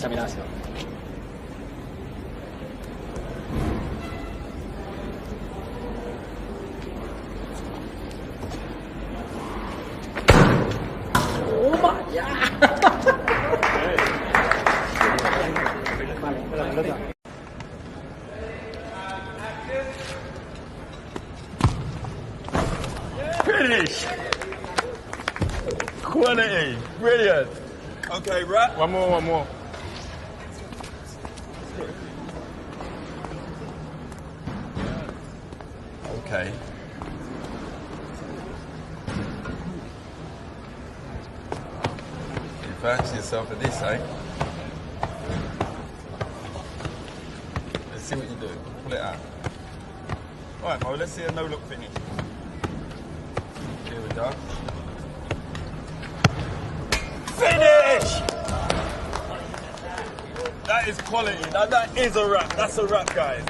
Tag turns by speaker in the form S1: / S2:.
S1: examinación. ¡Toma ya! Vale, la pelota.
S2: Finish! Quality! Brilliant! Okay, right? One more. Okay. You fancy yourself at this, eh? Let's see what you do. Pull it out. Alright, Mo, let's see a no-look finish. Here we go. Finish! That is quality. That is a wrap. That's a wrap, guys.